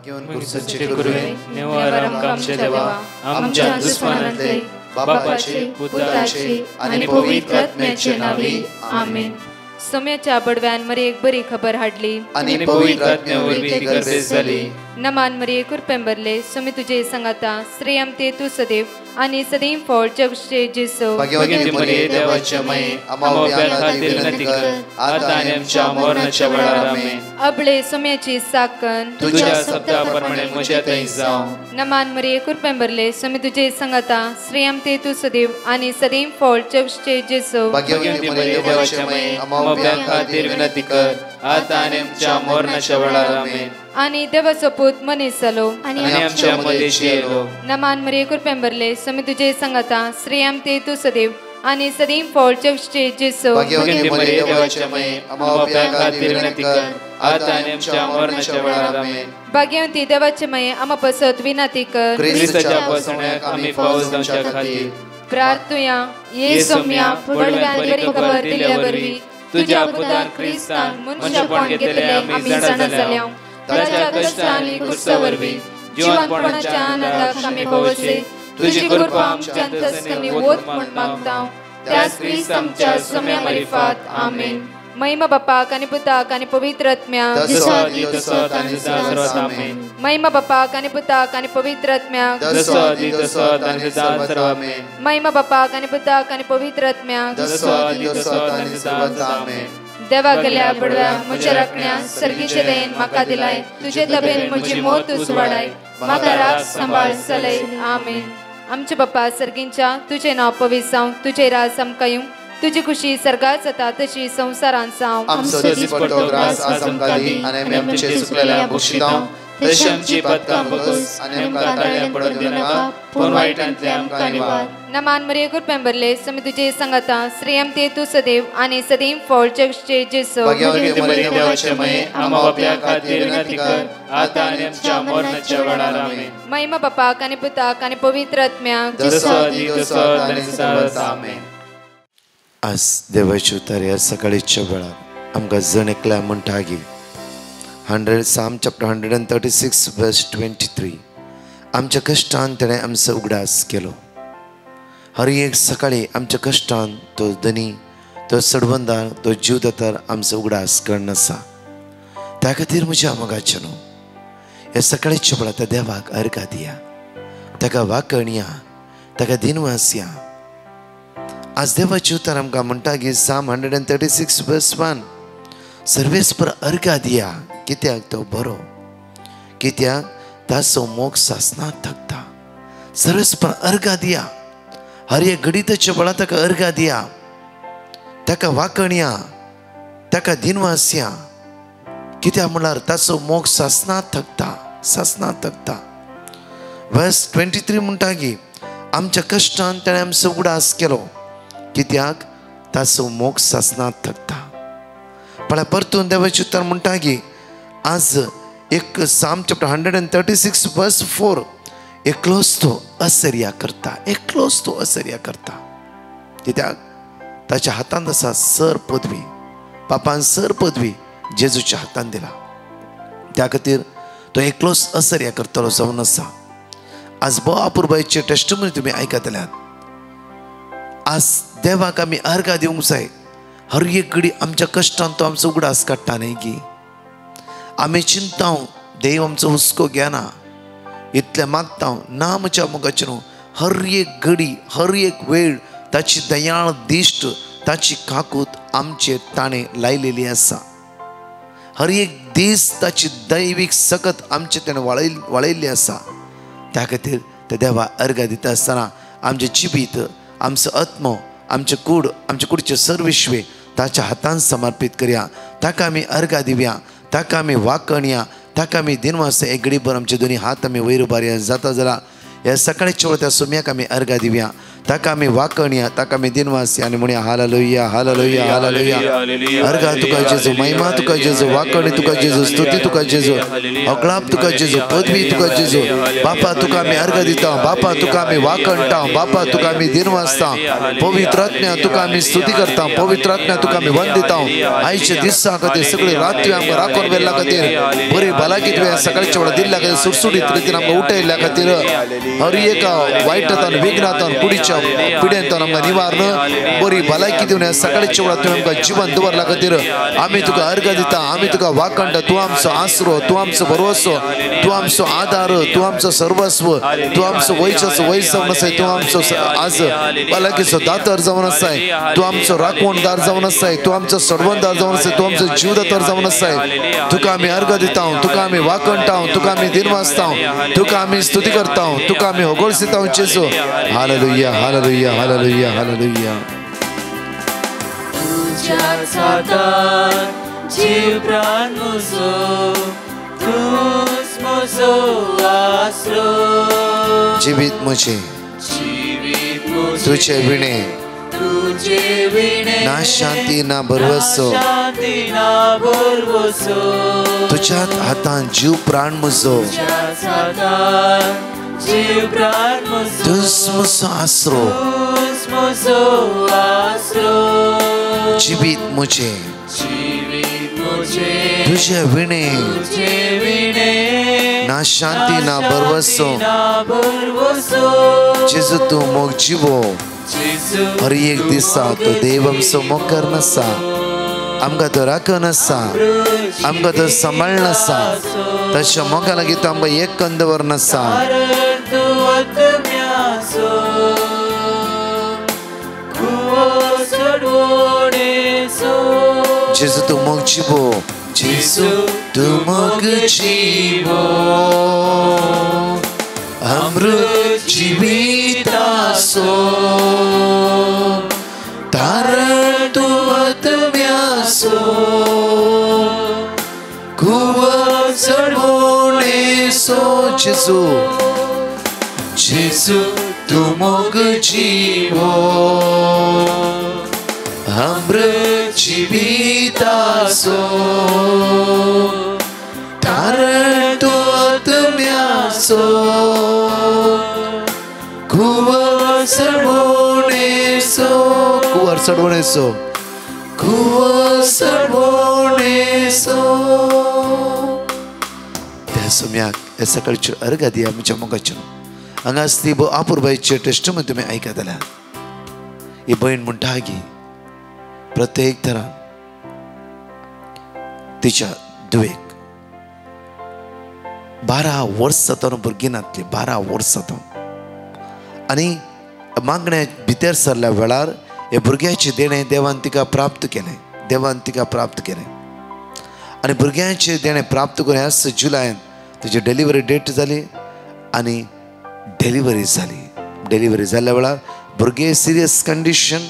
घेऊन पुरुषाचे गुरुवे नेवारम आमचे देवा आमच्या दुश्मनांतले बापाचे पुत्राचे आणि पवित्र आत्म्याचे नावे आमेन. सोम्याच्या बडव्यान मरी एक बरी खबर हाडली आणि पवित्र आत्म्यावर ती गर्दी झाली. नमान मरी कुरपेंबरले सोमी तुझे संगाता श्रेयम ते तू सदैव आणि सदैव फळ जगचे जेसो. भाग्यवती मरिये देवाच्या माये आम्हा खातीर विनंती कर आता आणि आमच्या मरणाच्या वेळार आमेन. अबळे सोम्याची साकन तुझ्या शब्दाप्रमाणे म्हज्या थंय जावं. नमान मरी कुरपेंबरले सोमी तुझे संगाता श्रेयम ते तू सदैव आणि सदैव फळ जगचे जेसो. भाग्यवती मरिये देवाच्या माये आम्हा खातीर विनंती कर आता आणि आमच्या मरणाच्या वेळार आमेन. आणि देवाचो पूत मनीस जालो आणि आमच्या मध्येशी येलो. नमान मरी कुरपेंबरले सोमी तुझे संगाता श्रेयम ते तू सदैव आणि सदैव फळ जगचे जेसो. भाग्यवती मरिये देवाच्या माये आम्हा खातीर विनंती कर आता आणि आमच्या मरणाच्या वेळार आमेन. भाग्यवती देवाचे माये आम्हा पसत विनंती कर ख्रिस्ताच्या पसण्याक आम्ही पावस आमच्या खातीर प्रार्थुया. ये सोम्या बडव्यान बरी खबर दिल्या वरवी तुझ्या पुतान ख्रिस्तान मनुष्यपण घेतले आम्ही जाणा जाल्या. ताच्या कष्टांनी क्रूसावरवी जीवनपणाच्या आनंदाक आम्ही पवसे तुझी कृपा आमच्या अंतस्करणी वोत म्हण मागता. त्याच ख्रिस्त आमच्या सोम्या मार्फत आमेन. महिमा बापाक आणि पुताक आणि पवित्र आत्म्याक महिमा बापाक आणि पुताक आणि पवित्र आत्म्याक महिमा बापाक आणि पुताक आणि पवित्र आत्म्याक देवा गेल्या बडव्या म्हज्या राखण्या सर्गीचे देन म्हाका दिलाय. तुझे तबेन म्हजी मोत उसवाडाय म्हाका राख सांबाळ चलय आमेन. आमचे बाप्पा सर्गींच्या तुझे नाव पवित्र जावं तुझे राज आमकां येवं तुझी खुशी सर्गात जाता तशी संसारांत जावं. आमचो दिसपट्टो ग्रास आज आमकां दी आनी आमी आमचे सुकलेल्या बक्षितांव तशी आमची पदकां बगस आनी आमकां ताळ्यां पडोवन दिनाका पूण वायटांतले आमकां निवार. नमान मरी कुरपेंबरले सोमी तुझे संगाता श्रेयम ते तू सदैव आणि सदैव फळ जगचे जेसो. भाग्यवती मरिये देवाचे माये आम्हा बाप्या खातीर विनंती कर आता आनी आमच्या मरणाच्या वेळार आमेन. महिमा बापाक आणि पुताक आणि पवित्र आत्म्याक आमेन. आज देवाची उतारी आज सकाळीच्या वेळार आमकां जण एकल्या म्हणटा की Psalm chapter 136 verse 23 आमच्या कश्टान तेणे आमचो उगडास केलो. हर एक सकाळी आमच्या कश्टान तो धनी तो सडबंदार तो जीवदातार आमचो उगडास कर्ण आसा. त्या खातीर म्हज्या मोगाचे न्हू ह्या सकाळीच्या वेळार त्या देवाक अर्घा दिया ताका वाकणया ताका दिनवास या. आज देवाची उतार आमकां म्हणटा की Psalm 136 verse 1 सर्वेस्पर अर्घा दिया कित्याक तो बरो कित्याक ताचो मोग सासना थकता. सर्वेस्पर अर्घा दिया हर एक घडीताच्या वेळार ताका अर्घा दिया ताका वाकणया ताका दिनवास या कित्याक म्हळ्यार ताचो मोग सासना थकता. वर्स 23 म्हणटा की आमच्या कश्टान ताणें आमचो उगडास केलो कित्याक ताचो मोग सासनात थकता. पण परतून देवाचे उतर म्हणटा की आज एक Psalm chapter 136 verse 4 एकलोच तो असर्या करता कित्याक ताच्या हातांत आसा सर पदवी पापान सर पदवी जेजूच्या हातांत दिला. त्या खातीर तो एकलोच असर्या करतलो जावन आसा. आज बो अपुर्बायेचे टेस्टिमनी तुमी आयकतल्यात. आज देवाक आमी अर्घा दिवंक जाय. हर एक घडी आमच्या कश्टान तो आमचो उगडास काडटा न्ही की आमी चिंताव देव आमचो हुस्को घेना इतलें मागता ना म्हज्या मोगाचें न्हू. हर एक घडी हर एक वेळ ताची दयाळ दिश्ट ताची काकूत आमचेर ताणें लायलेली आसा. हर एक दीस ताची दैवीक सकत आमचे ताणें वळयल्ली आसा. त्या खातीर ते देवा अर्घा दिता आसतना आमचे जिबीत आमचो आत्मो आमचे कुडचे सर्विश्वे ताच्या हातांत समर्पित करया. ताका आमी अर्घा दिवया ताका आमी वाकणया ताका आमी दिनवास एक घडीभर आमचे दोनी हात आमी वयर उबारया. जाता जाल्यार ह्या सकाळीच्या वेळार त्या सोम्याक आमी अर्घा दिवया ताका आमी वाकणया, ताका आमी दिनवासी आनी म्हणया हालेलुया हालेलुया हालेलुया. अर्गा तुका जेजू, महिमा तुका जेजू, वाकणी तुका जेजू, स्तुती तुका जेजू, अकळाप तुका जेजू, पदवी तुका जेजू. बापा तुका आमी अर्घ दिता, बापा तुका आमी वाकणटा, बापा तुका आमी दिनवासता. पवित्र आत्म्या तुका आमी स्तुती करता, पवित्र आत्म्या तुका आमी वंदिता. आयच्या दिसा खातीर सगळी रात्री आमकां राखून वेल्ल्या खातीर, बरी भलायकी तुवें सकाळच्या वेळा दिल्ल्या खातीर, सुटसुटीत रितीन आमकां उठयल्ल्या खातीर, हर एका वायटांतल्यान विघ्नांतल्यान कुडीच्या पिड्यांतल्यान आमकां निवारण, बरी भलायकी दिवन सकाळच्या वेळा तुवें आमकां जिवन दवरल्या खातीर आमी तुका अर्घ दिता, आमी तुका वाकणटा. तूं आमचो आसरो, तूं आमचो भरवसो, तूं आमचो आदार, तूं आमचो सर्वस्व, तूं आमचो वैशाचो वैस जावन आसाय, तूं आमचो आज भलायकीचो दातार जावन आसाय, तूं आमचो राखणदार जावन आसाय, तूं आमचो सडवणदार जावन आसाय, तूं आमचो जीवदातार जावन आसाय. तुका आमी अर्घ दिता, तुका आमी वाकणटा, तुका आमी दिनवासता, तुका आमी स्तुती करता, तुका आमी होगळसिता जेजू. Hallelujah hallelujah hallelujah hallelujah. तुझ्याच हातांत जीव प्राण म्हजो, तूंच म्हजो आसरो. जिवीत म्हजें तुझे विणे, तुझे विणे ना शांती ना भरवसो, शांती ना भरवसो. तुझ्याच हातांत जीव प्राण म्हजो, तुझ्याच हातांत जीव प्राण म्हजो, तूंच म्हजो आसरो. तूंच म्हजो आसरो. जिवीत म्हजें जिवीत म्हजें तुझे विणे, तुझे विणे ना शांती ना भरवसो. ना भरवसो. जेजू तूं मोग जिवो, जेजू हर एक दिसा तो देव आमचो मोकर नासा, आमकां तो राखण आसा, आमकां तो सांबाळन आसा. तशें मोगा लागीं तो आमकां एक कंद व्हरन आसा. जेजू तूं मोग जिवो, जेजू तूं मोग जिवो, अमृत जिविताचो तारण तूं आत्म्याचो, कुंवर चढवणेचो. जेजू जेजू तूं मोग जिवो, अमृत जिविताचो तारण तूं आत्म्याचो, कुंवर चढवणेचो, कुंवर चढवणेचो, कुंवर चढवणेचो. त्या सोम्याक हे सकाळची अर्घ दिया आमच्या मोगाच्या. हांगा ती आपुरबाईचे टेस्टमनी तुमी आयकतल्या. ही भयण म्हणटा की प्रत्येक तरान तिच्या धुवेक 12 वर्स जाता भुरगीं नातली, 12 वर्स जाता. आनी मागण्या भितर सरल्या वेळार हे भुरग्याचे देणें देवान तिका प्राप्त केलें, देवान तिका प्राप्त केलें. आनी भुरग्यांचे देणें प्राप्त करून ह्याच जुलयान तिची डिलिव्हरी डेट जाली आनी डिलिव्हरी जाली. डिलिव्हरी जाल्ल्या वेळार भुरगे सिरियस कंडिशन,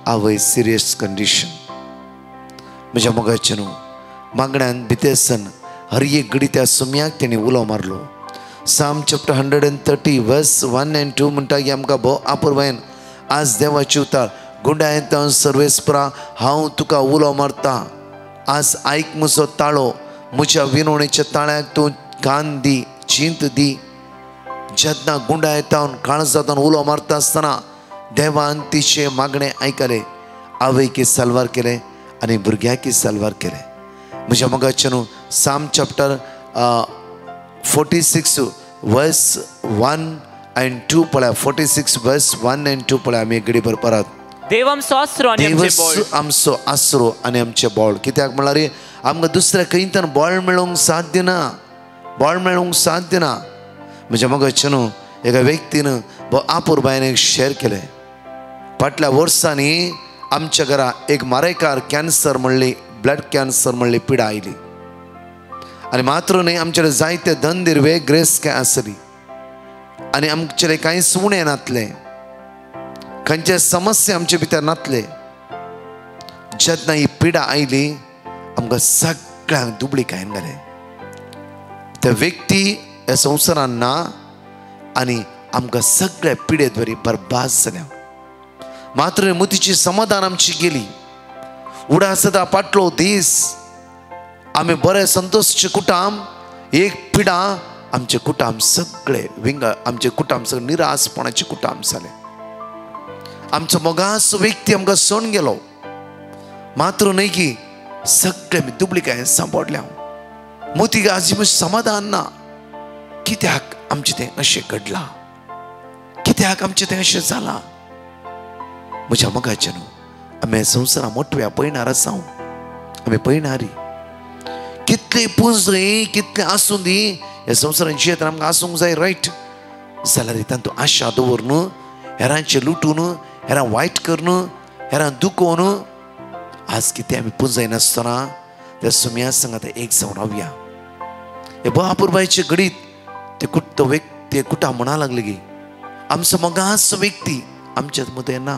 आवय सिरियस कंडिशन. म्हज्या मोगाचे न्हू, मागण्यान भितर सन हर एक घडी त्या सुम्याक तेणी उलो मारलो. साम चॅप्टर 130 वर्स 1 and 2 म्हणटा की आमकां भोव आपुरबायेन आज देवाची उतार. गुंडायेंत सर्वेस्परा हांव तुका उलो मारता, आज आयक म्हजो ताळो, म्हज्या विनवणेच्या ताळ्याक तूं कान दी, चिंत दी. जेन्ना गुंडायेंतावन काळजांतान उलो मारता आसतना देवान तिचे मागणे आयकले, आवयकी साल्वार केले आनी भुरग्याकी साल्वार केले. म्हज्या मोगाचे न्हू, साम चॅप्टर 46 वर्स 1 and 2 पळया. 46 वर्स 1 and 2 पळया. आमी एक घडी भर परत. देव आमचो आसरो आनी आमचे बोळ. आमचो आसरो आनी आमचे बोळ. कित्याक म्हळ्यार आमकां दुसऱ्या खंयच्यान बोळ मेळोवंक साध्य ना, बोळ मेळोवंक साध्य ना. म्हज्या मोगाचे न्हू, एका व्यक्तीन आपुरबायेन एक शेअर केलें. फाटल्या वर्सांनी आमच्या घरा एक मारेकार कॅन्सर म्हणली, ब्लड कॅन्सर म्हणली पिडा आयली. आनी मात्र न्ही, आमचे जायते धनदिरवे ग्रेस काय आसली आनी आमचे कांयच उणें नातलें, खंयचे समस्या आमचे भितर नातले. जेन्ना ही पिडा आयली आमकां सगळ्यांक दुबळीकायेन घालें. ते व्यक्ती ह्या संवसारान ना आनी आमकां सगळे पिडेत बरी बरबाद जाल्या. मात्र मुतीची समाधान आमची गेली. उडा सदा पाटलो दीस आम्ही बरे संतोषचे कुटाम एक पिढा आमचे कुटाम सगळे विंग आमचे कुटाम सगळे निरासपणाचे कुटाम झाले. आमचो मोगास व्यक्ती आमकां सोडून गेलो. मात्र न्हय की सगळे मी दुबळीकाय सांबाळल्या. मोती आज समाधान ना. कित्याक आमचे तें अशें घडलां, कित्याक आमचे तें अशें जालां. म्हज्या मोगाचे न्हू, आमी संवसारा मोठव्या पळयणार आसा. आमी पळयणारी कितले पुंजय कितले आसूं दी ह्या संवसारान जियेतना आमकां आसूंक जाय. रायट जाल्यार तातूंत आशा दवरून हेरांचे लुटून हेरां वायट करून हेरां दुखोवन आज कितें आमी पुंजय नासतना त्या सुम्या सांगात एक जावन रावया. हे बापूरबाईचे घडीत ते कुटा म्हणा लागले की आमचो मोगास व्यक्ती आमच्यात मध्ये ना.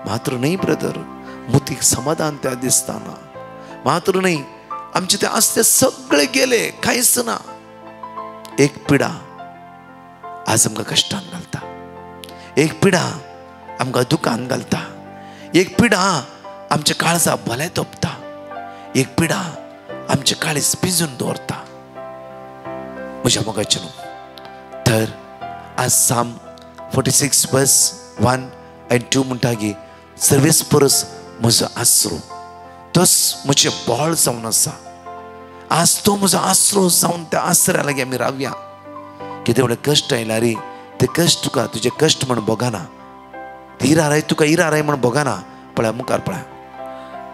मात्र नाही ब्रदर, मुतीक समाधान त्या दिसताना. मात्र नाही आमचे ते आसते सगळे गेले, कांयच ना. एक पिढा आज आमकां कश्टान घालता. एक पिढा आमकां दुखान घालता. एक पिढा आमच्या काळजा भले तोपता. एक पिढा आमचे काळीज पिंजून दवरता. म्हज्या मोगाचे न्हू, तर आज साम 46 वर्स 1 and 2 म्हणटा की सर्वेस परस म्हजो आसरो तोच म्हजें बळ जावन आसा. आज तो म्हजो आसरो जावन त्या आसऱ्या लागीं आमी रावया. कितें व्हडले कश्ट आयला रे, ते कश्ट तुका तुजे कश्ट म्हण बघाना. हिराराय तुका हिराराय म्हण बघाना. पळय मुखार पळय,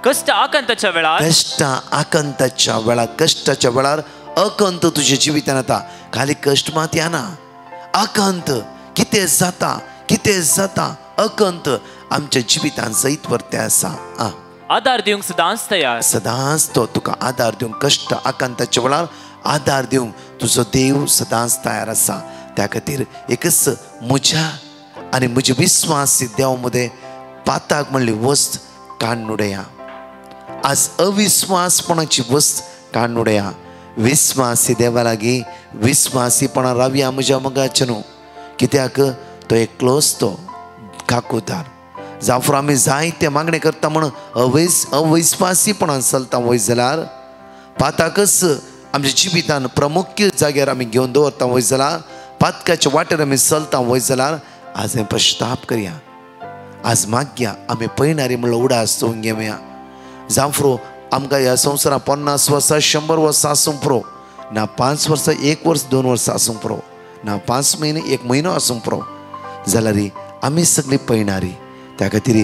कष्ट आकांताच्या वेळार कष्ट आकांताच्या वेळार कष्टाच्या वेळार अकंत तुझ्या जिवितान येता. खाली कष्ट मात येना, अकंत कितें जाता कितें जाता अकंत आमच्या जिवितान सयत वर्ते आसा. आदार दिवंक सदांच तयार. सदांच तो तुका आदार दिवंक कष्ट आकांताच्या वेळार आदार दिवंक तुजो देव सदांच तयार आसा. त्या खातीर एकच म्हज्या आनी म्हजे विस्वासी देवा मध्ये पाताक म्हणली वस्त काडून उडया. आज अविस्वासपणाची वस्त काडून उडया. विस्वासी देवा लागीं विस्वासीपणा रावया. म्हज्या मोगाचे न्हू, कित्याक तो एकलो असतो काकूदार. जावं आमी जायते मागणे करता म्हण अविस्वासीपणान चलता वय जाल्यार पाताकच आमच्या जिवितान प्रमुख जाग्यार आमी घेवन दवरता वय जाल्यार पातकाच्या वाटेर आमी चलता वय जाल्यार आज आमी पश्चाताप करया. आज मागया आमी पळयणारी म्हणल्यार उडास चोवंक घेवया. जावं आमकां ह्या संवसारान 50 वर्सां 100 वर्सां आसूंक पुरो ना, 5 वर्सां 1 वर्स 2 वर्सां आसूंक पुरो ना, 5 म्हयने 1 म्हयनो आसूंक पुरो जाल्यार आमी सगळीं पळयणारी. त्या खातीर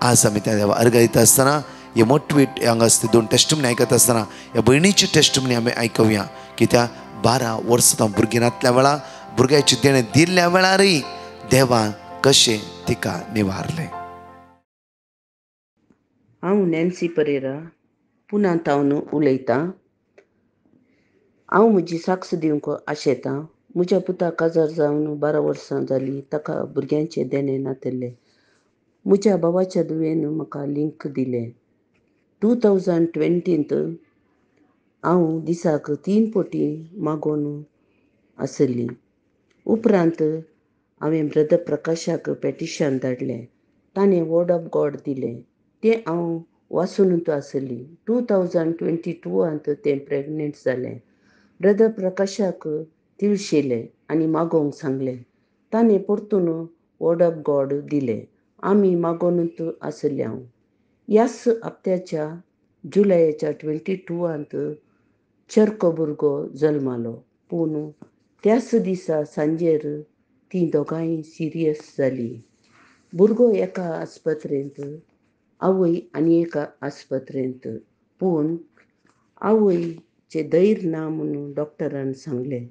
आज आमी त्या देवा अर्घ दिता आसतना हे मोठवी हांगा 2 टेस्टमनी आयकता आसतना ह्या भयणीची टेस्टमनी आमी आयकवया. कित्याक 12 वर्सां भुरगीं नासल्या वेळार भुरग्याची देणे दिल्ल्या वेळारय देवान कशें तिका निवारलें. हांव नॅन्सी परेरा पुना तावन उलयतां. हांव म्हजी साक्ष दिवंक आशेतां. म्हज्या पुताक काजार जावन 12 वर्सां जालीं. ताका भुरग्यांचे देणे नातल्ले. म्हज्या भावाच्या धुवेन म्हाका लिंक दिलें. 2020 हांव दिसाक 3 फावटी मागोवन आसली. उपरांत हांवें ब्रदर प्रकाशाक पेटिशन धाडलें. ताणें वर्ड ऑफ गॉड दिलें. तें हांव वाचूनच आसली. 2022 तें प्रेग्नेंट जालें. ब्रदर प्रकाशाक तिळशिलें आनी मागोवंक सांगलें. ताणें परतून वर्ड ऑफ गॉड दिलें. आमी मागोनूच आसल्या. ह्याच हप्त्याच्या जुलयाच्या 22 चर्को भुरगो जल्मालो. पूण त्याच दिसा सांजेर तीं दोगांय सिरियस जालीं. भुरगो एका आस्पत्रेंत, आवय आनी एका आस्पत्रेंत. पूण आवयचें धैर्य ना म्हणून डॉक्टरान सांगलें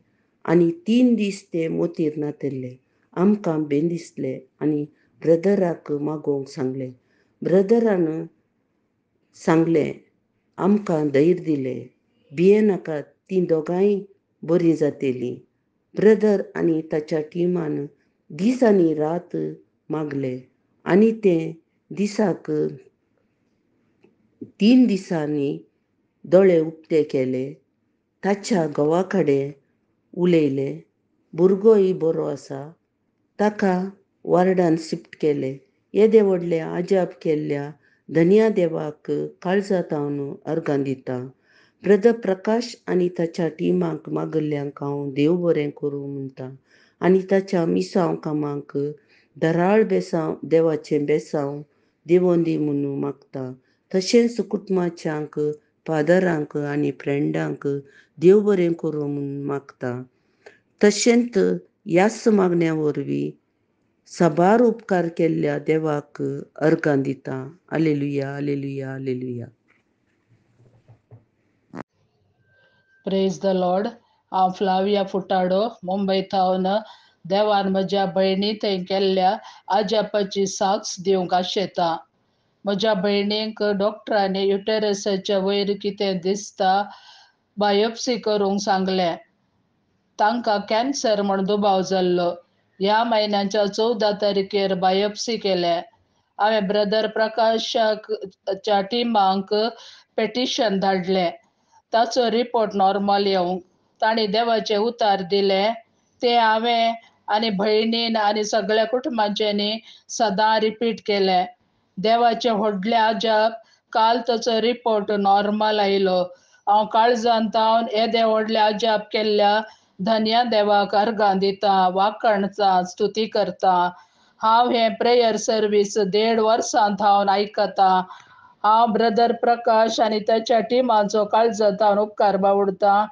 आनी 3 दीस ते मोतीर नातल्ले. आमकां बेन दिसलें आनी ब्रदराक मागोवंक सांगलें. ब्रदरान सांगलें आमकां धैर्य दिलें. भियेनाका, तीं दोगांय बरीं जातलीं. ब्रदर आनी ताच्या टिमान दीस आनी रात मागलें आनी तें दिसाक 3 दिसांनी दोळे उक्ते केले. ताच्या घोवा कडेन उलयलें. भुरगोय बरो आसा. ताका वार्डान शिफ्ट केलें. येदे व्हडल्या अजाप केल्ल्या धन्या देवाक काळजात हांव अर्गां दिता. ब्रदर प्रकाश आनी ताच्या टिमाक मागल्ल्यांक हांव देव बरें करूं म्हणटा आनी ताच्या मिसांव कामाक धराळ बेसांव देवाचें बेसांव देवोन दी म्हणून मागता. तशेंच कुटुंबाच्यांक फादरांक आनी फ्रेंडांक देव बरें करूं म्हणून मागता. तशेंच ह्याच मागण्या वरवीं साबार उपकार केल्ल्या देवाक अर्गां दिता. Hallelujah, hallelujah, hallelujah. Praise the Lord. हांव फ्लाविया फुटाडो मुंबयतावन देवान म्हज्या भयणी थंय केल्ल्या आजापाची साक्ष दिवंक आशेता. म्हज्या भयणीक डॉक्टरांनी युटेरसाच्या वयर कितें दिसता बायोप्सी करूंक सांगलें. तांकां कॅन्सर म्हूण दुबाव जाल्लो. ह्या म्हयन्याच्या 14 तारखेर बायोप्सी केले. हांवें ब्रदर प्रकाशाच्या टिमाक पेटिशन धाडलें. ताचो रिपोर्ट नॉर्मल येवंक. तांणी देवाचे उतार दिले ते हांवें आनी भयणीन आनी सगळ्या कुटुंबाच्यांनी सदां रिपीट केले. देवाचे व्हडले अजाप. काल ताचो रिपोर्ट नॉर्मल आयलो. हांव काळजांत येदे व्हडले अजाप केल्ल्या धन्या देवाक अर्गां दिता, वाखणता, स्तुती करता. हांव हें प्रेयर सर्वीस 1.5 वर्सांत हांव आयकता. हांव ब्रदर प्रकाश आनी ताच्या टिमाचो काळजांत उपकार बावडटा.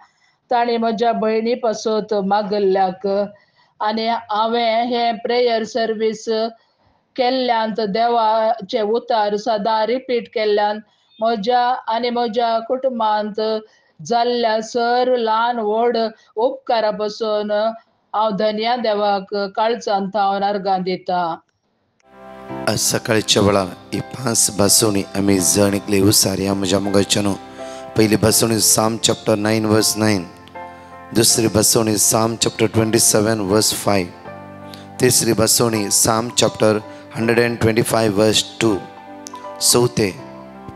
तांणी म्हज्या भयणी पासत मागल्ल्याक आनी हांवें हें प्रेयर सर्वीस केल्ल्यान देवाचे उतार सदां रिपीट केल्ल्यान म्हज्या आनी म्हज्या कुटुंबांत जाल्ल्या सर ल्हान व्हड उपकारा पासून हांव धन्या देवाक काळजांत अर्गां दिता. आज सकाळच्या वेळार ही 5 भासोणी आमी जणिकली उसार म्हज्या मोगाच्यान. पहिली भासोणी साम चॅप्टर 9 वर्स 9. दुसरी भासोणी साम चॅप्टर 27 वर्स 5. तिसरी भासोणी साम चॅप्टर 125 वर्स 2. चौथे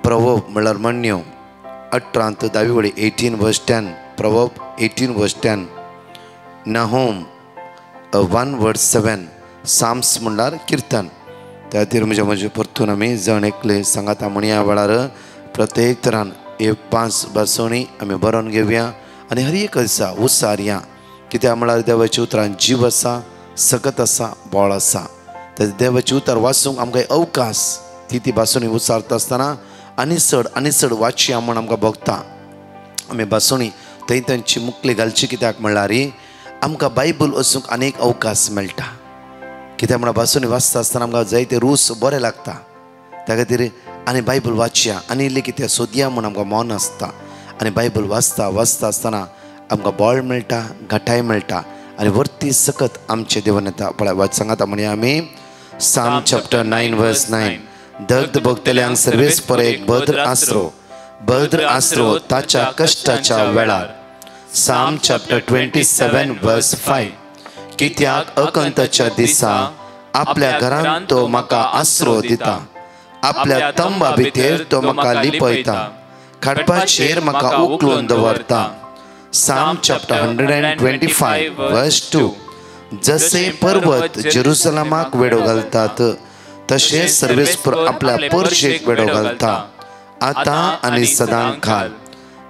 प्रवोप म्हणल्यार म्हणण्यो 18 दावी वडी 18 वर्स 10. प्रवोप 18 वर्स 10. नाहोम 1 वर्स 7. साम्स म्हणल्यार कीर्तन. त्या खातीर म्हजे परतून आमी जण एकले सांगाता म्हणया वेळार प्रत्येक तरान हे 5 भासोणी आमी बरोवन घेवया आनी हर एक दिसा उसारया. कित्याक म्हळ्यार देवाच्या उतरान जीव आसा, सकत आसा, बोळ आसा. तर देवाचे उतार वाचूंक आमकां अवकाश ती भासोणी उसारता आसतना आनी चड वाचया म्हूण आमकां भोगता. आमी भासोणी थंय तांची मुखली घालची. कित्याक म्हणल्यार आमकां बायबल वचूंक आनीक अवकाश मेळटा. कित्याक म्हळ्यार भासोणी वाचता आसतना आमकां जायते रूस बरें लागता. त्या खातीर आनी बायबल वाचया आनी इल्लें कितें सोदया म्हूण आमकां मन आसता. आनी बायबल वाचता आसतना आमकां बळ मेळटा, घटाय मेळटा आनी वर्ती सकत आमचे देवन येता. पळय सांगाता म्हणया आमी साम चॅप्टर 9 वर्स 9. दर्द भोगतल्यांक सर्वेस पर एक भद्र आसरो ताच्या कश्टाच्या वेळार. साम चॅप्टर 27 वर्स 5. कित्याक अकंताच्या दिसा आपल्या घरांत तो म्हाका आसरो दिता. आपल्या तंबा भितर तो म्हाका लिपयता. खडपाचेर म्हाका उखलून दवरता. साम चॅप्टर 125 वर्स 2. जसे पर्वत जेरुसलेमाक वेडो घालतात तशें सर्वेस्पर आपल्या पर्शेक वेडो घालता, आतां आनी सदां खाल.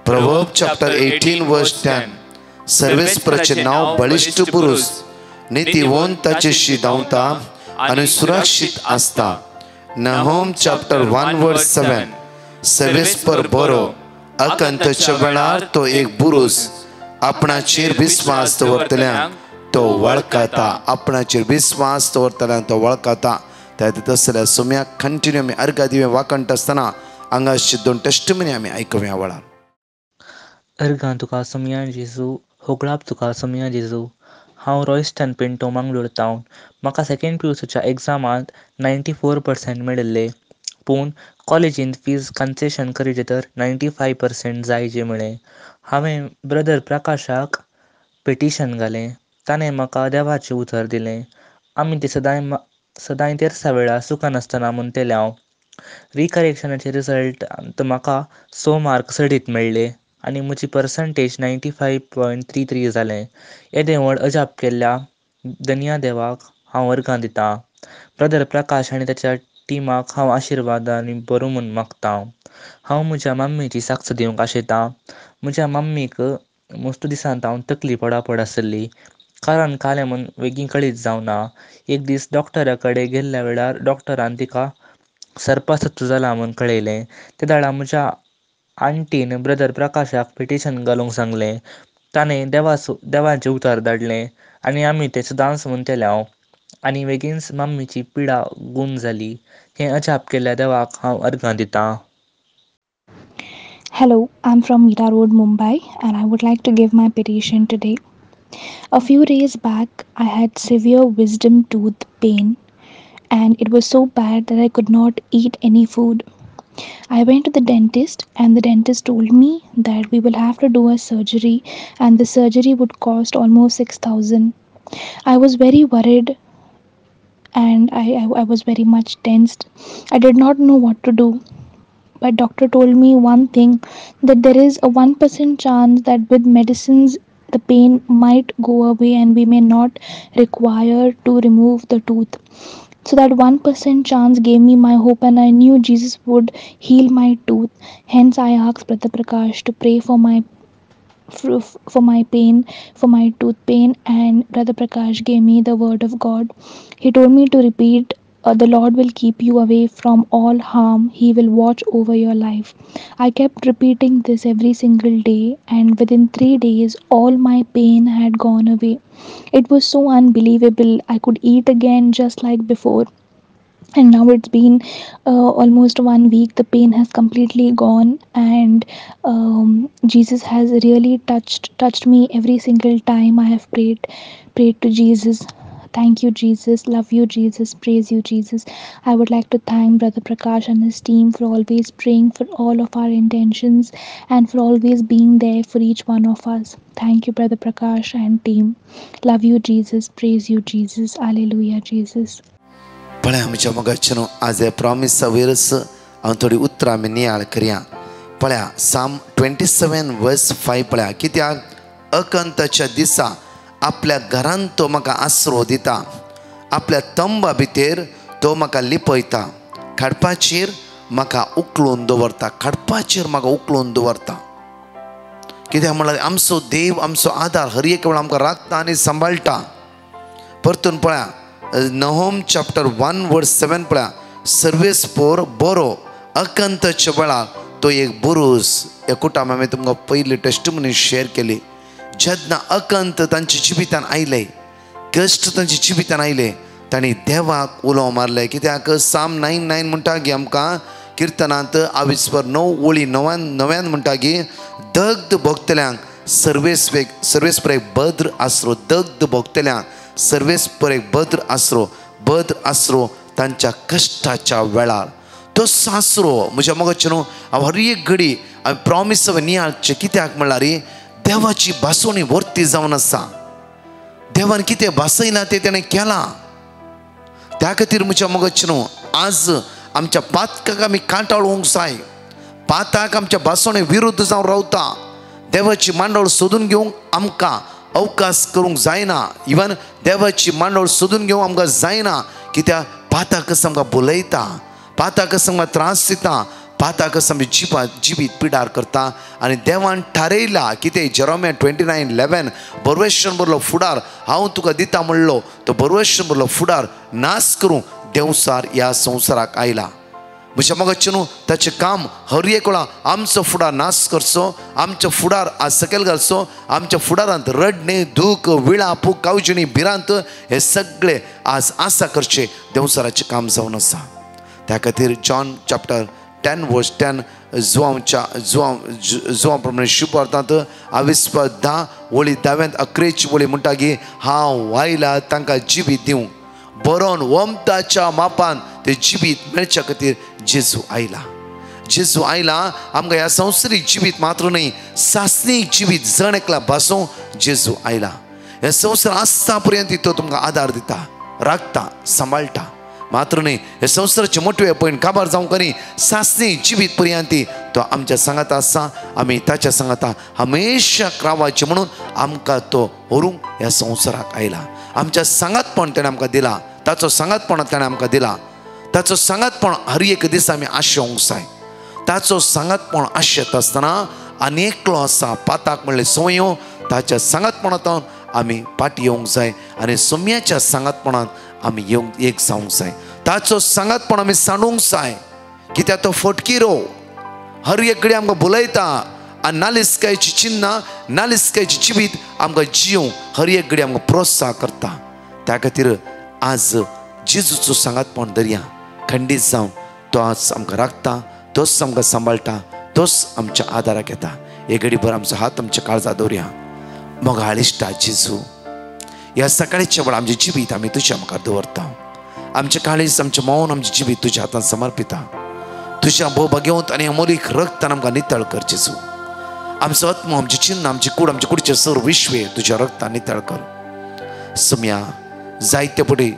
प्रवोप चॅप्टर 18 वर्स 10. सर्वेस्पराचें नांव बळिश्ट पुरुष, नितीवंत ताचेशी धांवता आनी सुरक्षीत आसता. नाहोम चॅप्टर 1 वर्स 7. सर्वेस्पर बरो, अकंतच्या वेळार तो एक बुरूस. आपणाचेर विस्वास दवरतल्यांक तो वळखता. आपणाचेर विस्वास दवरतल्यांक तो वळखता. त्या तसल्या सोम्याक कंटिन्यू आमी अर्घा दिवे वाकणटा आसतना हांगाचे 2 टेस्टमनी आमी आयकुया वेळार. अर्गां तुका सोमया जेजू, होगळाप तुका सोमया जेजू. हांव रॉयस्टन पिंटो मंगळूर टावन. म्हाका सेकंड PUCच्या एग्जामांत 94% मेळिल्ले, पूण कॉलेजींत फीज कन्सेशन करीत तर 95% जायचे मेळ्ळे. हांवें ब्रदर प्रकाशाक पेटिशन घालें. ताणें म्हाका देवाचें उतर दिलें. आमी ते सदां तेरसा वेळा सुखान नासतना म्हणटलें हांव. रिकरेक्शनाचे रिजल्ट म्हाका 100 मार्क सडीत मेळ्ळे आनी म्हजी पर्संटेज 95.33 जालें. येदें व्हड अजाप केल्ल्या धन्या देवाक हांव अर्गां दितां. ब्रदर प्रकाश आनी त्याच्या टिमाक हांव आशिर्वाद आनी बरो म्हूण मागता. हांव म्हज्या मम्मीची साक्ष दिवंक आशेतां. म्हज्या मम्मीक मस्त दिसांत हांव तकली पडापड आसली, कारण कालें म्हूण बेगीन कळीत जावना. एक दीस डॉक्टरा कडेन गेल्ल्या वेळार डॉक्टरान तिका सर्पासत्व जाला म्हूण कळयलें. त्या दाडा म्हज्या आंटीन ब्रदर प्रकाशाक पिटिशन घालूंक सांगलें. ताणें देवाचें उतर धाडलें आनी आमी तें सदांच म्हूण केलें. आनी बेगीनच मम्मीची पिडा गूण जाली. हें अजाप केल्ल्या देवाक हांव अर्गां दितां. Hello, I'm from Mira Road, Mumbai, and I would like to give my petition today. A few days back, I had severe wisdom tooth pain, and it was so bad that I could not eat any food. I went to the dentist, and the dentist told me that we will have to do a surgery, and the surgery would cost almost 6,000. I was very worried, and I was very much tensed. I did not know what to do. But doctor told me one thing, that there is a 1% chance that with medicines the pain might go away and we may not require to remove the tooth. So that 1% chance gave me my hope, and I knew Jesus would heal my tooth. Hence I asked Brother Prakash to pray for my pain, for my tooth pain, and Brother Prakash gave me the word of God. He told me to repeat, the Lord will keep you away from all harm. He will watch over your life. I kept repeating this every single day, and within 3 days, all my pain had gone away. It was so unbelievable. I could eat again just like before. And now it's been almost 1 week. The pain has completely gone, and Jesus has really touched me every single time I have prayed to Jesus. Thank you, Jesus. Love you, Jesus. Praise you, Jesus. I would like to thank Brother Prakash and his team for always praying for all of our intentions and for always being there for each one of us. Thank you, Brother Prakash and team. Love you, Jesus. Praise you, Jesus. Hallelujah, Jesus. पळय आमच्या मगाच्यान आज हे promise virus हांव थोडी उतरां आमी नियाळ करया. पळया साम 27 वर्स 5 पळया. कित्याक अकंतच्या दिसा आपल्या घरांत तो म्हाका आसरो दिता, आपल्या तंबा भितर तो म्हाका लिपयता, खडपाचेर म्हाका उखलून दवरता, खडपाचेर म्हाका उखलून दवरता. कित्याक म्हळ्यार आमचो देव आमचो आदार हर एक वेळ आमकां राखता आनी सांबाळटा. परतून पळया नहोम चॅप्टर 1 वर्स 7 पळया. सर्वेस पोर बरो अकंतच्या वेळार तो एक बुरूस. ह्या कुटाम हांवें तुमकां पयली टेस्टिमनी शेअर केली. जेन्ना अकंत तांच्या जिवितान आयले, कश्ट तांच्या जिवितान आयले, तांणी देवाक उलो मारले. कित्याक साम 9:9 म्हणटा की आमकां किर्तनांत 29:9 म्हणटा की दग्ध भोगतल्यांक सर्वेस्परेक भद्र आसरो. दग्ध भोगतल्यांक सर्वेस्परेक भद्र आसरो तांच्या कश्टाच्या वेळार. तो सासरो म्हज्या मोगाचे न्हू. हांव हर एक घडी हांवें प्रॉमिस नियाळचे. कित्याक म्हणल्यार देवाची भासवणी वर्ती जावन आसा. देवान कितें भासयलां तें तेणें केलां. त्या खातीर म्हज्या मोगाचे न्हू आज आमच्या पातकाक आमी कांटाळोवंक जाय. पाताक आमच्या भासवणे विरुद्ध जावन रावता. देवाची मांडोळ सोदून घेवंक आमकां अवकाश करूंक जायना. इवन देवाची मांडोळ सोदून घेवंक आमकां जायना. कित्याक पाताक कसो आमकां बुलयता, पाताक कसो आमकां त्रास दिता, पाताक कसो आमी जिवीत पिडार करता. आनी देवान थारयला कितें जेरोमिया 29:11 बरवेशन बरलो फुडार हांव तुका दिता म्हणलो. तो बरवेशन बरलो फुडार नाश करूं देवसार ह्या संवसाराक आयला. म्हज्या मोगाचें न्हू ताचें काम हर एक वेळा आमचो फुडार नाश करचो, आमचो फुडार आज सकयल घालचो. आमच्या फुडारांत रडणे, दूख, विळाप, कावजणी, भिरांत हे सगळे आज आसा करचे देवसाराचें काम जावन आसा. त्या खातीर जॉन चॅप्टर 10 वर्स 10 जुवां प्रमाणे शुभ अर्थांत 10 वळी 11 वळी म्हणटा की हांव आयला तांकां जिवीत दिवंक. बरोवन वमताच्या मापान ते जिवीत मेळच्या खातीर जेजू आयला. जेजू आयला आमकां ह्या संवसारीक जिवीत मात्र न्ही, सासणीक जिवीत जण एकला भासोवंक जेजू आयला. हे संवसार आसता पर्यंत तो तुमकां आदार दिता, राखता, सांबाळटा. मात्र न्ही हे संवसाराचे मोठे पॉयंट काबार जावंक न्ही, सासणीक जिवीत पर्यंत तो आमच्या सांगात आसा. आमी ताच्या सांगाता हमेशा रावचे म्हणून आमकां तो व्हरूंक ह्या संवसाराक आयला. आमच्या सांगातपण तेणें आमकां दिला. ताचो सांगातपण ताणें आमकां दिला. ताचो सांगातपण हर एक दीस आमी आशेवंक जाय. ताचो सांगातपण आशेत आसतना आनी एकलो आसा पाताक म्हणले सोयो. ताच्या सांगातपणांतून आमी फाटी येवंक जाय आनी सोम्याच्या सांगातपणांत आमी येवंक एक जावंक जाय. ताचो सांगातपण आमी सांडूंक जाय. कित्याक तो फटकिरो हर एक कडेन आमकां बुलयता आनी नालिस्कायची चिन्नां नालिस्कायची जिवीत आमकां जियोंक हर एक कडेन आमकां प्रोत्साह करता. त्या खातीर आज जेजूचो सांगातपण धरया. खंडीत जावन तो आज आमकां राखता, तोच आमकां सांबाळटा, तोच आमच्या आदाराक येता. एक घडीभर आमचो हात आमच्या काळजात दवरया. मोगाळ इश्टा जेजू, ह्या सकाळीच्या वेळार आमची जिवीत आमी तुज्या मुखार दवरता. आमचे काळीज आमचें मौन आमची जिवीत तुज्या हातांत समर्पिता. तुज्या भोवभाग्यवंत आनी अमोलीक रक्तान आमकां नितळ कर जेजू. आमचो आत्मो, आमची चिन्ह, आमची कूड, आमचे कुडीचे सर्व विश्वे तुज्या रक्तान नितळ कर. सुम्या जायते पटी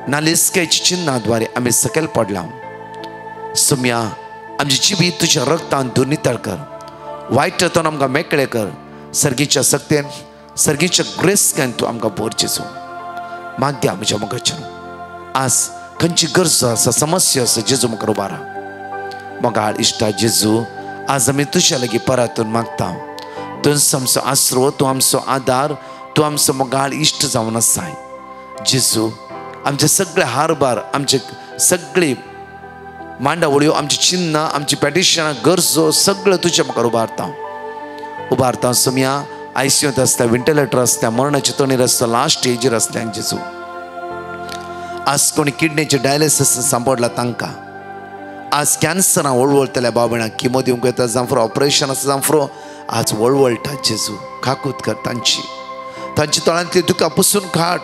नालिस्कायची चिन्हाद्वारे आमी सकयल पडला. सुम्या आमची जिवीत तुज्या रक्तान तूं नितळ कर. वायटांतून आमकां मेकळे कर. सर्गीच्या सक्तेन, सर्गीच्या ग्रेस्कान तूं आमकां भर जेजू. मागद्या म्हज्या मोगाचें आज खंयची गरज आसा, समस्या आसा, जेजू मुखार उबा राव. मोगाळ इश्टा जेजू, आज आमी तुज्या लागीं परतून मागता. तूंच आमचो आसरो, तूं आमचो आदार, तूं आमचो मोगाळ इश्ट जावन आसाय. जेजू आमचे सगळे हारबार, आमचे सगळे मांडावळ्यो, आमची चिन्नां, आमची पॅटिशनां, गरजो सगळं तुज्या मुखार उबारता. सुम्या आयसीयूत आसता, व्हेंटिलेटर आसता, मरणाचे तणीर आसता, लास्ट स्टेजीर आसल्या जेजू. आज कोणी किडनीचे डायलिसीस सांपडला तांकां, आज कॅन्सरां वळवळतल्या बाबणाक किमो दिवंक येता, जांफ्रो ऑपरेशन आसा, जांफ्रो आज वळवळटा जेजू. काकूत कर तांची तळांतली दुकां पुसून काड.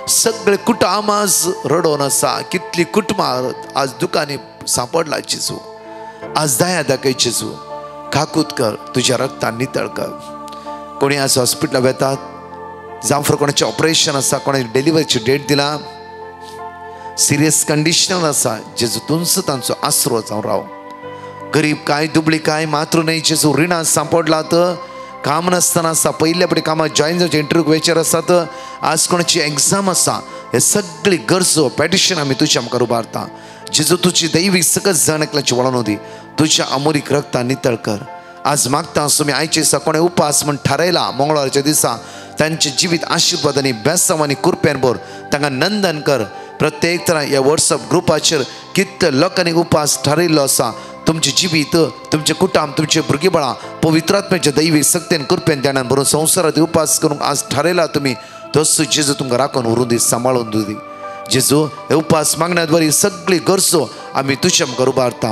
सगळे कुटुंब आज रडोवन आसा. कितली कुटुंबां आज दुकानी सांपडला जेजू. आज दया दाखय जेजू. काकूत कर, तुज्या रक्तान नितळ कर. कोणी आज हॉस्पिटलाक वेतात, जांफ्रो कोणाचें ऑपरेशन आसा, कोणाची डिलिव्हरीची डेट दिला, सिरियस कंडिशन आसा, जेजू तुंच तांचो आसरो जावन राव. गरीब काय, दुबळी काय, मात्र न्हय जेजू. रिणां सांपडलात, काम नासतना आसा, पयल्या पटी कामाक जॉयन जावचे इंटरव्यू वेचेर आसात, आज कोणाची एग्जाम आसा. हे सगळी गरजो पॅटिशन आमी तुज्या मुखार उबारता. जेजू तुजी दैवीक सकत जाणेकल्याची वळण दी. तुज्या अमोलीक रक्तान नितळ कर. आज मागता तुमी आयचे दिसा कोणें उपास म्हण थारायला, मंगळारच्या दिसा तांचे जिवीत आशिर्वादांनी, बेसांवांनी, कुरप्यान भर. तांकां नंदन कर. प्रत्येक तरां ह्या वॉट्सअप ग्रुपाचेर कितले लोकांनी उपास थारायल्लो आसा. तुमचे जिवीत, तुमचे कुटुंब, तुमचे भुरगेंपणां पवित्रात्म्याच्या दैवीक सक्तेन, कुरप्यान, ध्यानान भरून संवसारांत उपास करूंक आज थारायला तुमी. तोच जेजू तुमकां राखून उरूं दी, सांबाळून दी. जेजू हे उपास मागण्याद्वारे सगळी गरजो आमी तुज्या मुखार उबारता.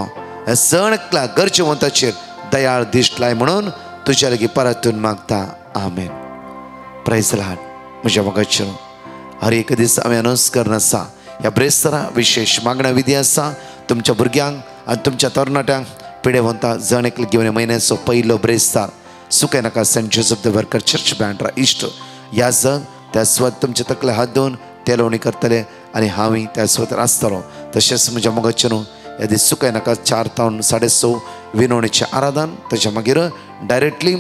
हे सणकल्या गरजेवंताचेर दयाळ दिश्ट लाय म्हणून तुज्या लागीं परतून मागता. आमेन. Praise the Lord. म्हज्या मोगाचेर हर एक दीस आमी अनाउन्स करन आसा. ह्या ब्रेस्तरा विशेष मागण्या विधी आसा. तुमच्या भुरग्यांक आनी तुमच्या तरणाट्यांक पिडेवंता जण एकले घेवन म्हयन्याचो पयलो ब्रेस्तार सुके नाका Saint Joseph the Worker Church Bandra East ह्या जग त्या सुवात तुमचे तकले हात धुवन तेलवणी करतले आनी हांवूय त्या सुवातेर आसतलो. तशेंच म्हज्या मोगाचेर ह्या दीस सुके नाका 4 to 6:30 विनवणेचें आराधन. ताच्या मागीर डायरेक्टली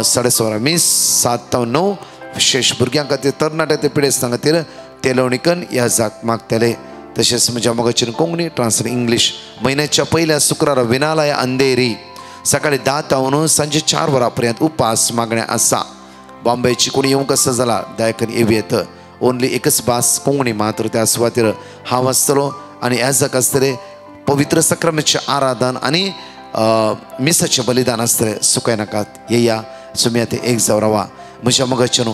6:30 मीस 7 to 9 विशेष भुरग्यां खातीर तरणाट्या ते पिडेस्तां खातीर तेलवणीकन ह्या जाग मागतले. तशेंच म्हज्या मोगाचेर कोंकणी ट्रान्सलेट इंग्लीश म्हयन्याच्या पयल्या शुक्रारा विनालय अंधेरी सकाळी 10 to सांजे 4 वरां पर्यंत उपास मागण्या आसा. बॉम्बेची कोणी येवंक आसा जाल्यार दया करून येवयेत. ओन्ली एकच भास कोंकणी मात्र त्या सुवातेर हांव आसतलो आनी ह्या जाग आसतले पवित्र सक्रामेचें आराधन आनी मिसाचें बलिदान आसतलें. सुकय नाकात येया तुमी आतां एक जाव रावा. म्हज्या मोगाचेर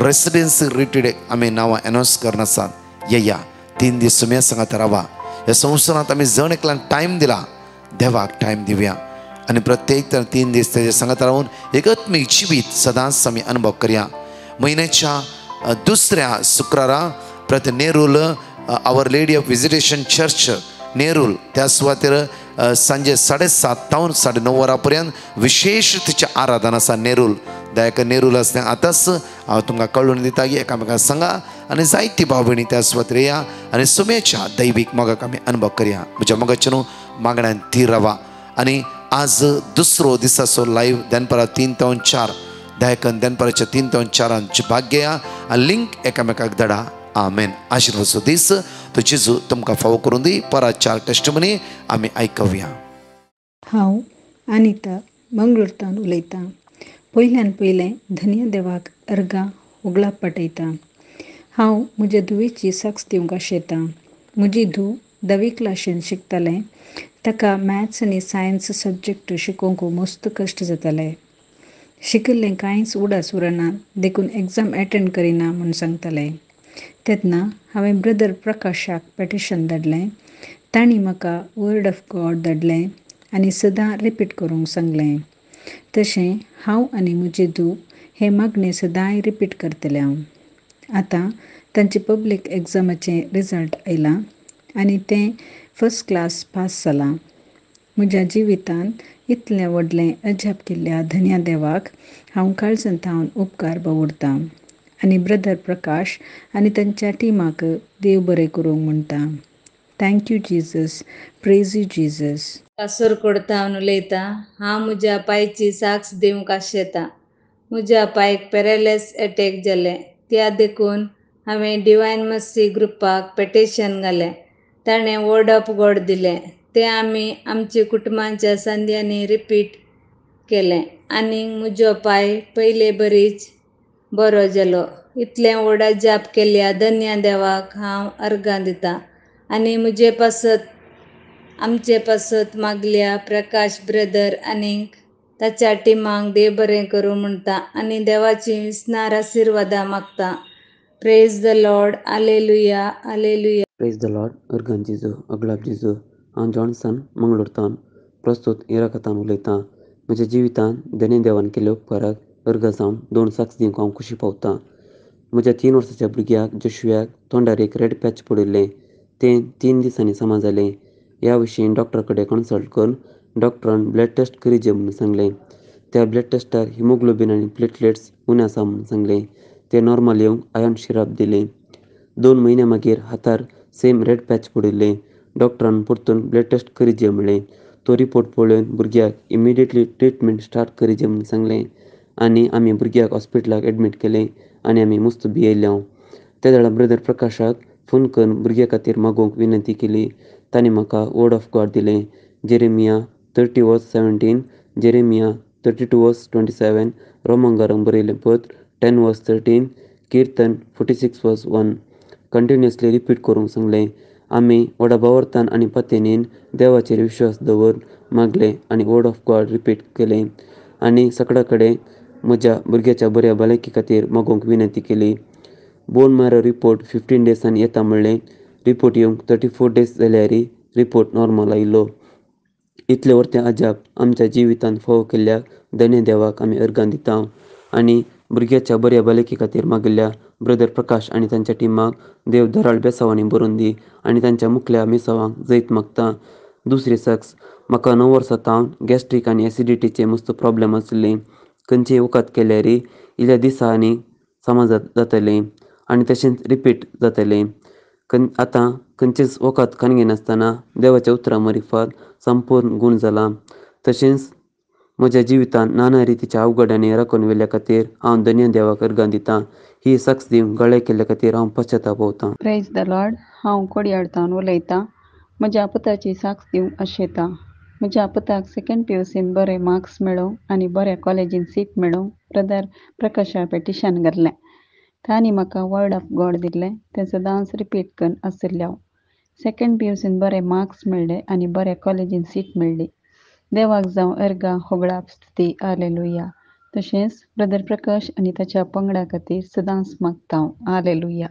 रेसिडेन्सी रिट्रीट आमी नांवां अनाउन्स करन आसात. येया 3 दीस तुमी सांगात रावा. ह्या संवसारांत आमी जण एकल्यान टायम दिला. देवाक टायम दिवया आनी प्रत्येक 3 दीस तेजे सांगात रावून एकात्मीक जिवीत सदांच आमी अनुभव करया. म्हयन्याच्या दुसऱ्या शुक्रारा प्रति Nerul Our Lady of Visitation Church Nerul त्या सुवातेर सांजे 7:30 to 9:30 वरां पर्यंत विशेष तिचें आराधन आसा. नेरूल दयाक नेरूल आसता. आतांच हांव तुमकां कळून दिता की एकामेकांक सांगा आनी जायती भाव भयणी त्या सुवातेर येया आनी सुमेच्या दैवीक मोगाक आमी अनुभव करया. म्हज्या मोगाचेर मागण्यान थीर रावा. आनी आज दुसरो दिसाचो लायव्ह दनपारां 3 to 4 दयाकन दनपाराच्या 3 to 4 भाग घेया आनी लिंक एकामेकाक धाडा. आमेन. आशिर्वाद दीस तो जेजू तुमकां फावो करून दी. परत 4 टेस्टमनी आमी आयकवया. हांव अनिता मंगळूरतान उलयतां. पयलें धन्य देवाक अर्गां होगळाप पाठयतां. हांव म्हज्या धुवेची साक्ष दिवंक आशेतां. म्हजी धूव 10वी क्लासीन शिकतालें. ताका मॅथ्स आनी सायन्स सब्जेक्ट शिकोवंक मस्त कश्ट जाताले. शिकिल्लें कांयच उडास उरना देखून एग्जाम एटेंड करिना म्हूण सांगतालें. तेन्ना हांवें ब्रदर प्रकाशाक पेटिशन धाडलें. तांणी म्हाका वर्ड ऑफ गॉड धाडलें आनी सदां रिपीट करूंक सांगलें. तशें हांव आनी म्हजी धूव हें मागणें सदांय रिपीट करतलें हांव. आतां तांचे पब्लीक एग्जामाचें रिजल्ट आयलां आनी तें फस्ट क्लास पास जालां. म्हज्या जिवितान इतलें व्हडलें अजाप केल्ल्या धन्या देवाक हांव काळजांतल्यान उपकार बावुरतां आनी ब्रदर प्रकाश आनी तांच्या टिमाक देव बरें करूंक म्हणटा. Thank you Jesus. Praise you Jesus. कासर कोडतावन उलयतां. हांव म्हज्या पांयची साक्ष दिवंक आशेतां. म्हज्या पांयक पॅरलायस एटॅक जालें. त्या देखून हांवें डिवायन मर्सी ग्रुपाक पेटिशन घालें. ताणें वर्ड ऑफ गॉड दिलें. तें आमी आमच्या कुटुंबाच्या सांद्यांनी रिपीट केलें आनी म्हजो पांय पयले बरीच बरो जालो. इतलें व्हड अजाप केल्ल्या धन्य देवाक हांव अर्गां दितां आनी आमचे पासत मागल्या प्रकाश ब्रदर आनीक ताच्या टिमाक देव बरें करूं म्हणटा आनी देवाची विस्नार आशिर्वादां मागता. Praise the Lord. Hallelujah hallelujah. Praise the Lord. अर्गां जेजू अगलाब जेजू. हांव जॉन्सन मंगळूरतान प्रस्तुत इराकातान उलयतां. म्हज्या जिवितान धन्य देवान केल्ल्या उपकाराक अर्गां जावन 2 साक्ष दिवंक हांव खुशी पावतां. म्हज्या 3 वर्साच्या भुरग्याक जोशुआक तोंडार एक रेड पॅच पडिल्लें. तें 3 दिसांनी सामा जालें. ह्या विशीं डॉक्टरा कडेन कन्सल्ट करून डॉक्टरान ब्लड टेस्ट करीचे म्हणून सांगलें. त्या ब्लड टेस्टार हिमोग्लोबीन आनी प्लेटलेट्स उणें आसा म्हणून सांगलें. ते नॉर्मल येवंक आयर्न सिरप दिलें. 2 म्हयन्या मागीर हातार सेम रेड पॅच पडिल्लें. डॉक्टरान परतून ब्लड टेस्ट करीचे म्हणलें. तो रिपोर्ट पळोवन भुरग्याक इमिडिएटली ट्रिटमेंट स्टार्ट करीचे म्हणून सांगलें आनी आमी भुरग्याक हॉस्पिटलाक एडमीट केलें आनी आमी मस्त भियेयले. त्या वेळार ब्रदर प्रकाशाक फोन करून भुरग्या खातीर मागोवंक विनंती केली. तांणी म्हाका वर्ड ऑफ गॉड दिलें. जेरेमिया 30:17, जेरेमिया 32:27, रोमांकारांक बरयलें पत्र 10:13, कीर्तन 46:1 कंटिन्युअसली रिपीट करूंक सांगलें. आमी व्हडा बावरतान आनी पातेनीन देवाचेर विश्वास दवरून मागलें आनी वर्ड ऑफ गॉड रिपीट केलें आनी सगळ्या कडेन म्हज्या भुरग्याच्या बऱ्या भलायकी खातीर मागोवंक विनंती केली. बोन मॅरो रिपोर्ट 15 डेजांनी येता म्हणलें. रिपोर्ट येवंक 34 डेज जाल्यारय रिपोर्ट नॉर्मल आयिल्लो. इतलें व्हडलें अजाप आमच्या जिवितान फावो केल्ल्या धन्य देवाक आमी अर्गां दितां आनी भुरग्याच्या बऱ्या भलायकी खातीर मागिल्ल्या ब्रदर प्रकाश आनी तांच्या टिमाक देव धराळ बेसांवांनी भरून दी आनी तांच्या मुखल्या मेसावांक जैत मागता. दुसरी साक्ष. म्हाका 9 वर्सां तावन गॅस्ट्रीक आनी एसिडिटीचे मस्त प्रॉब्लेम आसले. खंयचेय वखद केल्यारय इल्ल्या दिसांनी सामा जातालें आनी तशेंच रिपीट जातालें. आतां खंयचेच वखद खावनासतना देवाच्या उतरां मार्फत संपूर्ण गूण जाला. तशेंच म्हज्या जिवितान नाना रितीच्या अवघडांनी राखून व्हेल्ल्या खातीर हांव धन्य देवाक अर्गां दितां. ही साक्ष दिवंक गळ्या केल्ल्या खातीर हांव पश्चाताप भोगतां. Praise the Lord. हांव कोडयाळतान उलयतां. म्हज्या पुताची साक्ष दिवंक आशेतां. म्हज्या पुताक 2nd PUCन बरे मार्क्स मेळोवंक आनी बऱ्या कॉलेजीन सीट मेळोवंक ब्रदर प्रकाशा पेटिशन घातलें. तांणी म्हाका वर्ड ऑफ गॉड दिलें. तें सदांच रिपीट करून आसतलें हांव. 2nd PUCन बरे मार्क्स मेळ्ळे आनी बऱ्या कॉलेजीन सीट मेळ्ळी. देवाक जावं अर्गां होगळाप स्तुती. हालेलुया. तशेंच ब्रदर प्रकाश आनी ताच्या पंगडा खातीर सदांच मागता हांव. हालेलुया.